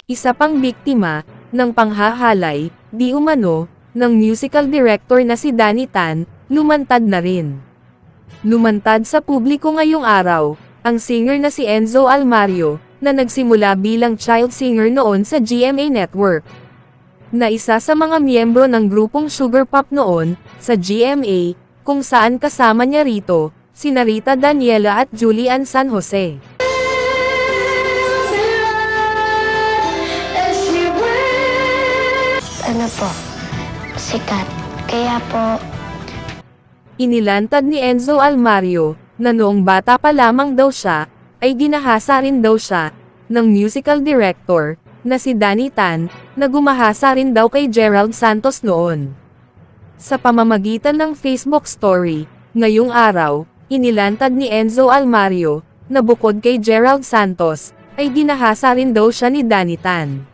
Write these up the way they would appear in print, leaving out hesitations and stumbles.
Isa pang biktima ng panghahalay, di umano, ng musical director na si Danny Tan, lumantad na rin. Lumantad sa publiko ngayong araw, ang singer na si Enzo Almario, na nagsimula bilang child singer noon sa GMA Network. Na isa sa mga miyembro ng grupong Sugar Pop noon, sa GMA, kung saan kasama niya rito, sina Rita Daniela at Julian San Jose. Ano po, sikat. Kaya po, Inilantad ni Enzo Almario, na noong bata pa lamang daw siya, ay ginahasa rin daw siya, ng musical director, na si Danny Tan, na gumahasa rin daw kay Gerald Santos noon. Sa pamamagitan ng Facebook story, ngayong araw, inilantad ni Enzo Almario, na bukod kay Gerald Santos, ay ginahasa rin daw siya ni Danny Tan.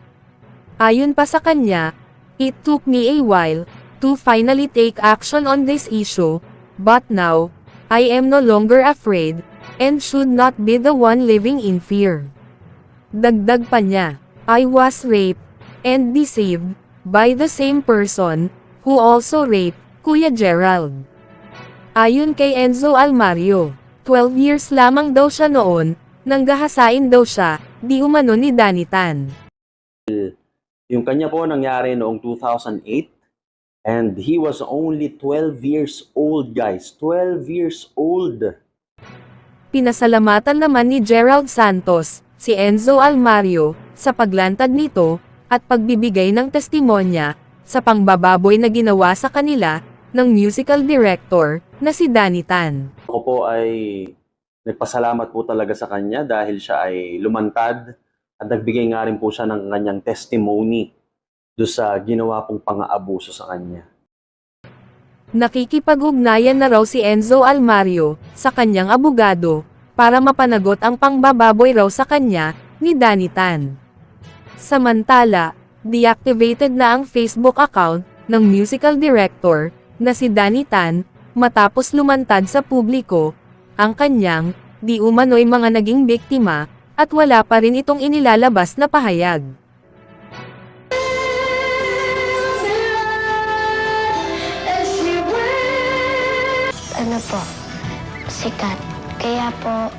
Ayon pa sa kanya, "It took me a while to finally take action on this issue, but now, I am no longer afraid, and should not be the one living in fear." Dagdag pa niya, "I was raped, and deceived, by the same person, who also raped Kuya Gerald." Ayon kay Enzo Almario, 12 years lamang daw siya noon, nang gahasain daw siya, di umano ni Danny Tan. Yung kanya po nangyari noong 2008 and he was only 12 years old, guys. 12 years old. Pinasalamatan naman ni Gerald Santos, si Enzo Almario, sa paglantad nito, at pagbibigay ng testimonya, sa pangbababoy na ginawa sa kanila, ng musical director, na si Danny Tan. Ako po ay nagpasalamat po talaga sa kanya dahil siya ay lumantad at nagbigay nga rin po siya ng kanyang testimony do sa ginawa pong pang-aabuso sa kanya. Nakikipag-ugnayan na raw si Enzo Almario, sa kanyang abogado, para mapanagot ang pangbababoy raw sa kanya, ni Danny Tan. Samantala, deactivated na ang Facebook account, ng musical director, na si Danny Tan, matapos lumantad sa publiko, ang kanyang, di umano'y mga naging biktima, at wala pa rin itong inilalabas na pahayag. ano po, sikat. Kaya po,